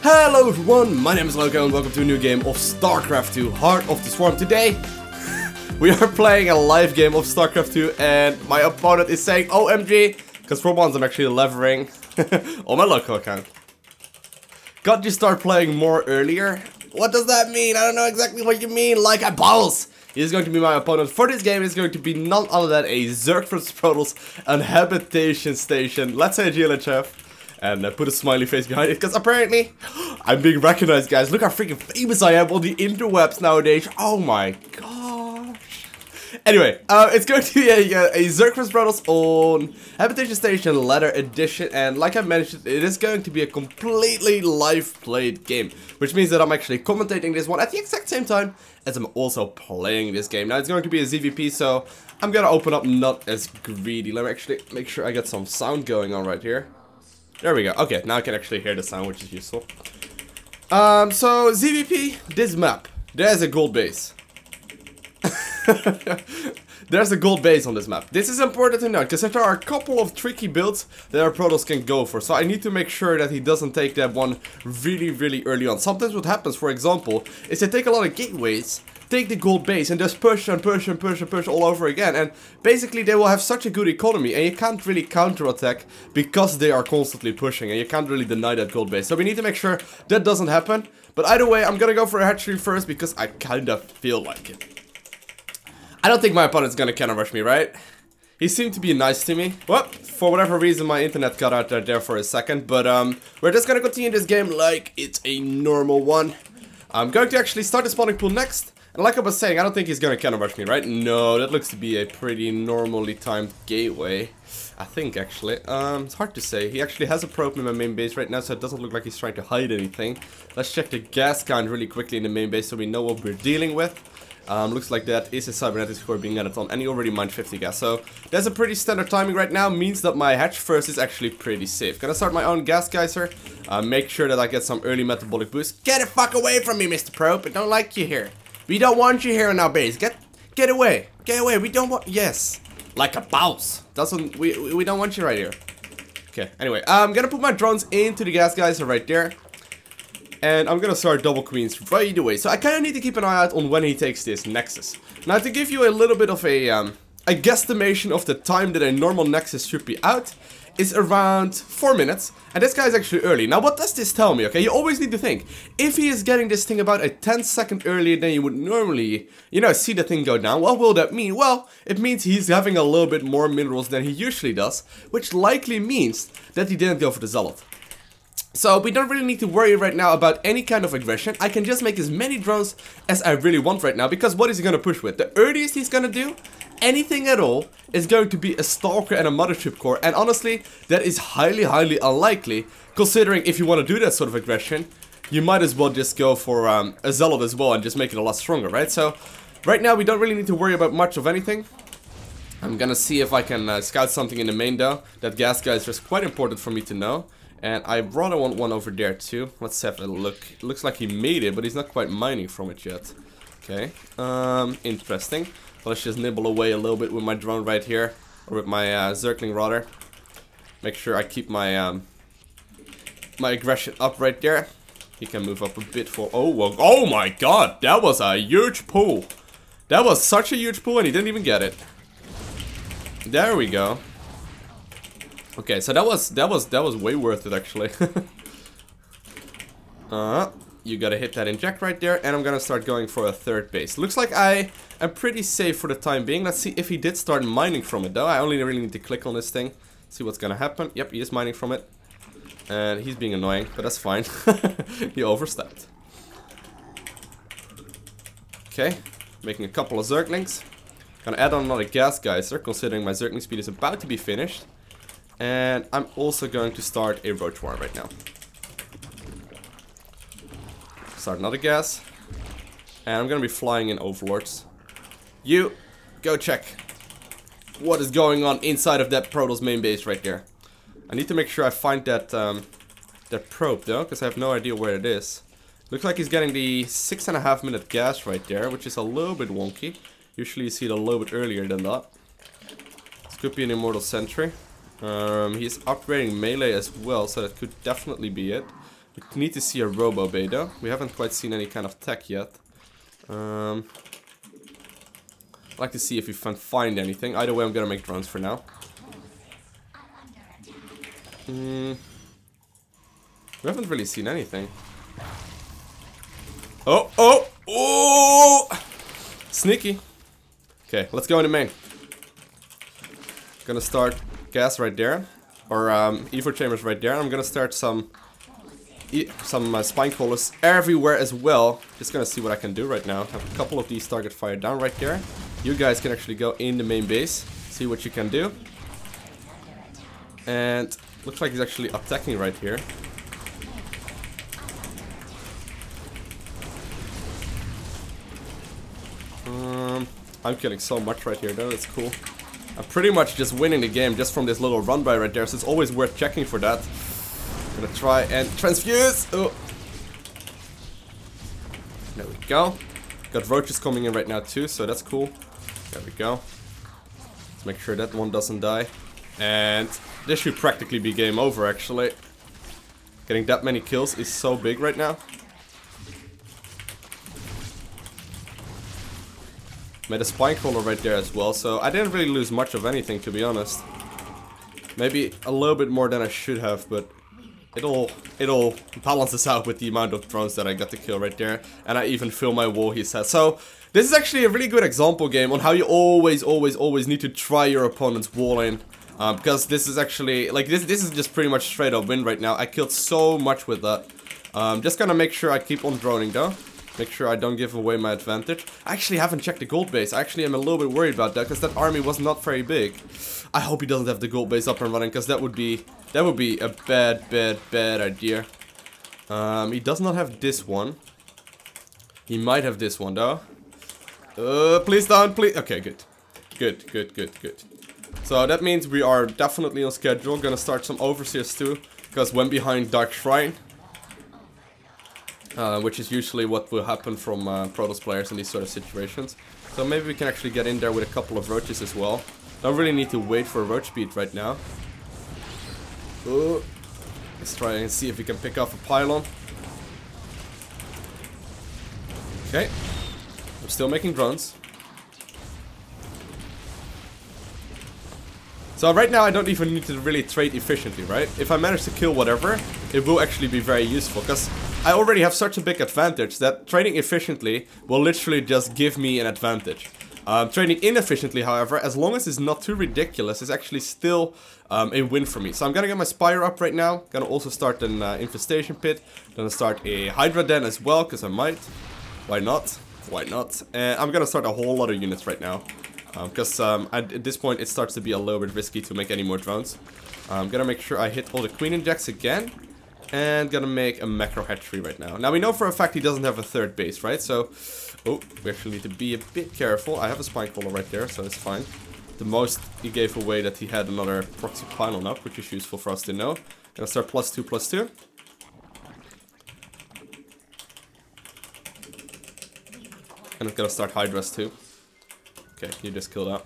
Hello everyone, my name is Lowko and welcome to a new game of StarCraft II, Heart of the Swarm. Today, we are playing a live game of StarCraft II and my opponent is saying OMG, because for once I'm actually levering on my local account. Got you start playing more earlier? What does that mean? I don't know exactly what you mean, like a boss! He's going to be my opponent for this game. It's going to be none other than a Zerg vs Protoss and habitation station. Let's say GLHF. And put a smiley face behind it, because apparently I'm being recognized, guys. Look how freaking famous I am on the interwebs nowadays. Oh my gosh. Anyway, it's going to be a Zerg vs Protoss on Habitation Station Ladder Edition. And like I mentioned, it is going to be a completely live played game. Which means that I'm actually commentating this one at the exact same time as I'm also playing this game. Now it's going to be a ZVP, so I'm gonna open up not as greedy. Let me actually make sure I get some sound going on right here. There we go. Okay, now I can actually hear the sound, which is useful. So ZVP, this map, there's a gold base. There's a gold base on this map. This is important to note, because there are a couple of tricky builds that our Protoss can go for. So I need to make sure that he doesn't take that one really early on. Sometimes what happens, for example, is they take a lot of gateways, take the gold base and just push and push and push and push all over again, and basically they will have such a good economy and you can't really counterattack because they are constantly pushing and you can't really deny that gold base. So we need to make sure that doesn't happen. But either way, I'm gonna go for a hatchery first because I kinda feel like it. I don't think my opponent's gonna counter rush me, right? He seemed to be nice to me. Well, for whatever reason my internet cut out there for a second, but we're just gonna continue this game like it's a normal one. I'm going to actually start the spawning pool next. And like I was saying, I don't think he's gonna counter rush me, right? No, that looks to be a pretty normally timed gateway. I think, actually. It's hard to say. He actually has a probe in my main base right now, so it doesn't look like he's trying to hide anything. Let's check the gas count really quickly in the main base so we know what we're dealing with. Looks like that is a cybernetic score being added on, and he already mined 50 gas. So that's a pretty standard timing right now, means that my hatch first is actually pretty safe. Gonna start my own gas geyser. Make sure that I get some early metabolic boost. Get the fuck away from me, Mr. Probe. I don't like you here. We don't want you here in our base. Get away. Get away. We don't want. Yes. Like a boss. Doesn't we don't want you right here. Okay. Anyway, I'm gonna put my drones into the gas geyser right there. And I'm gonna start double queens right away. So I kinda need to keep an eye out on when he takes this Nexus. Now to give you a little bit of a guesstimation of the time that a normal Nexus should be out is around 4 minutes, and this guy is actually early. Now what does this tell me, okay? You always need to think, if he is getting this thing about a 10-second earlier than you would normally, you know, see the thing go down, what will that mean? Well, it means he's having a little bit more minerals than he usually does, which likely means that he didn't go for the Zealot. So we don't really need to worry right now about any kind of aggression. I can just make as many drones as I really want right now, because what is he gonna push with? The earliest he's gonna do anything at all is going to be a Stalker and a Mothership Core, and honestly that is highly unlikely, considering if you want to do that sort of aggression you might as well just go for a Zealot as well and just make it a lot stronger, right? So right now we don't really need to worry about much of anything. I'm gonna see if I can scout something in the main though. That gas geyser is quite important for me to know, and I rather want one over there too. Let's have a look. It looks like he made it, but he's not quite mining from it yet. Okay, interesting. Let's just nibble away a little bit with my drone right here, or with my Zergling rather. Make sure I keep my my aggression up right there. He can move up a bit for. Oh, well, oh my God, that was a huge pull. That was such a huge pull, and he didn't even get it. There we go. Okay, so that was way worth it actually. You gotta hit that inject right there, and I'm gonna start going for a third base. Looks like I am pretty safe for the time being. Let's see if he did start mining from it though. I only really need to click on this thing, see what's gonna happen. Yep, he is mining from it. And he's being annoying, but that's fine. He overstepped. Okay, making a couple of Zerglings. Gonna add on another gas geyser, considering my Zergling speed is about to be finished. And I'm also going to start a Roach War right now. Start another gas. And I'm gonna be flying in Overlords. You, go check what is going on inside of that Protoss main base right there. I need to make sure I find that that probe though, because I have no idea where it is. Looks like he's getting the 6.5 minute gas right there, which is a little bit wonky. Usually you see it a little bit earlier than that. This could be an Immortal Sentry. He's upgrading melee as well, so that could definitely be it. We need to see a robo bay though. We haven't quite seen any kind of tech yet. I'd like to see if we can find anything. Either way, I'm gonna make drones for now. We haven't really seen anything. Oh, oh, oh! Sneaky. Okay, let's go into main. Gonna start gas right there, or evo chambers right there. I'm gonna start some spine crawlers everywhere as well. Just gonna see what I can do right now. Have a couple of these target fire down right there. You guys can actually go in the main base, see what you can do. And looks like he's actually attacking right here. I'm killing so much right here though, that's cool. I'm pretty much just winning the game just from this little run by right there, so it's always worth checking for that. I'm gonna try and transfuse. Oh. There we go. Got roaches coming in right now too, so that's cool. There we go. Let's make sure that one doesn't die. And this should practically be game over actually. Getting that many kills is so big right now. Made a spine crawler right there as well, so I didn't really lose much of anything to be honest. Maybe a little bit more than I should have, but it all balances out with the amount of drones that I got to kill right there. And I even fill my wall, he said. So this is actually a really good example game on how you always need to try your opponent's wall in. Because this is actually, like, this is just pretty much straight up win right now. I killed so much with that. Just gonna make sure I keep on droning though. Make sure I don't give away my advantage. I actually haven't checked the gold base. I actually am a little bit worried about that because that army was not very big. I hope he doesn't have the gold base up and running because that would be a bad idea. He does not have this one. He might have this one though. Please don't, please. Okay, good. Good. So that means we are definitely on schedule. Gonna start some overseers too, because when behind Dark Shrine, which is usually what will happen from Protoss players in these sort of situations. So maybe we can actually get in there with a couple of roaches as well. Don't really need to wait for a roach beat right now. Ooh. Let's try and see if we can pick off a pylon. Okay. I'm still making drones. So right now I don't even need to really trade efficiently, right? If I manage to kill whatever, it will actually be very useful, because I already have such a big advantage that trading efficiently will literally just give me an advantage. Trading inefficiently, however, as long as it's not too ridiculous, is actually still a win for me. So I'm gonna get my Spire up right now. Gonna also start an infestation pit. Gonna start a Hydra den as well, because I might. Why not? Why not? And I'm gonna start a whole lot of units right now. Because at this point it starts to be a little bit risky to make any more drones. I'm gonna make sure I hit all the queen injects again. And gonna make a macro hatchery right now. Now we know for a fact he doesn't have a third base, right? So, oh, we actually need to be a bit careful. I have a spine crawler right there, so it's fine. The most he gave away that he had another proxy pylon up, which is useful for us to know. Gonna start +2/+2. And I'm gonna start Hydras too. Okay, you just killed that.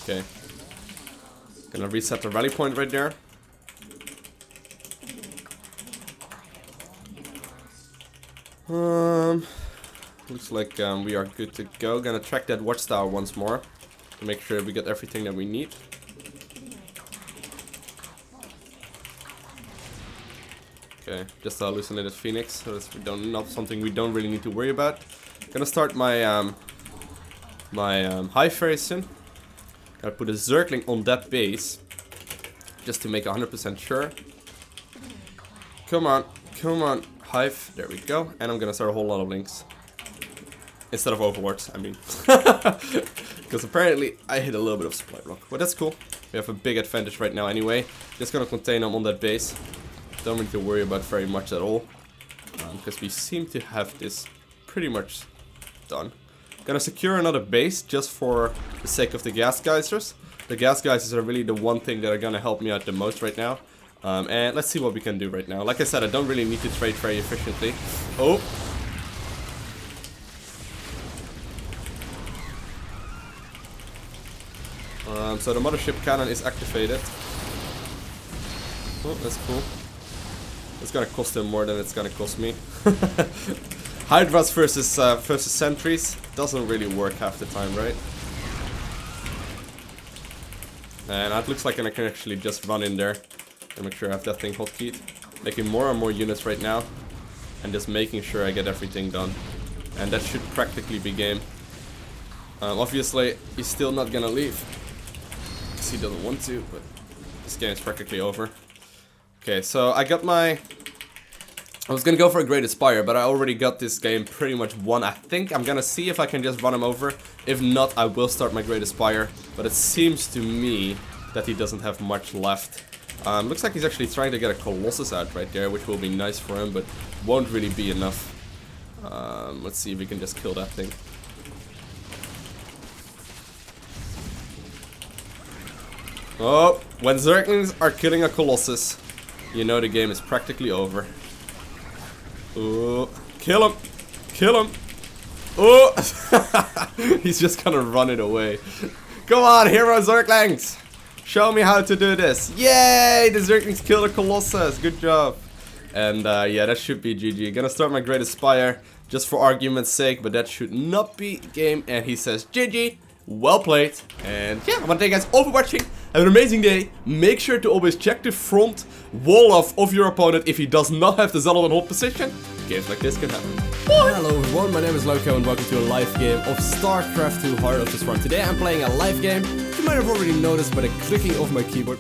Okay. Gonna reset the rally point right there. Looks like we are good to go. Gonna track that watchtower once more to make sure we get everything that we need. Okay, just a hallucinated phoenix, so that's not something we don't really need to worry about. Gonna start my hive very soon. Gotta put a Zergling on that base, just to make 100% sure. Come on, hive, there we go. And I'm gonna start a whole lot of links. Instead of overlords, I mean. Because apparently I hit a little bit of supply block, but that's cool. We have a big advantage right now anyway. Just gonna contain them on that base. Don't need to worry about very much at all, because we seem to have this pretty much done. Gonna secure another base just for the sake of the gas geysers. The gas geysers are really the one thing that are gonna help me out the most right now. And let's see what we can do right now. Like I said, I don't really need to trade very efficiently. Oh! So the mothership cannon is activated. Oh, that's cool. It's gonna cost him more than it's gonna cost me. Hydras versus sentries doesn't really work half the time, right? And that looks like I can actually just run in there and make sure I have that thing hotkeyed. Making more and more units right now, and just making sure I get everything done. And that should practically be game. Obviously, he's still not gonna leave, because he doesn't want to, but this game is practically over. Okay, so I got my... I was gonna go for a Great Aspire, but I already got this game pretty much won. I think I'm gonna see if I can just run him over. If not, I will start my Great Aspire. But it seems to me that he doesn't have much left. Looks like he's actually trying to get a Colossus out right there, which will be nice for him, but won't really be enough. Let's see if we can just kill that thing. Oh, when Zerglings are killing a Colossus, you know the game is practically over. Oh, kill him! Kill him! Oh! He's just gonna run it away. Come on, hero Zerglings! Show me how to do this. Yay! The Zerglings killed a Colossus. Good job. And yeah, that should be GG. Gonna start my Great Aspire, just for argument's sake, but that should not be game. And he says GG. Well played. And yeah, I want to thank you guys all for watching. Have an amazing day. Make sure to always check the front wall of your opponent if he does not have the Zealot on hold position. Games like this can happen. Bye. Hello everyone, my name is Lowko and welcome to a live game of StarCraft II Heart of the Swarm. Today I'm playing a live game. You might have already noticed by the clicking of my keyboard.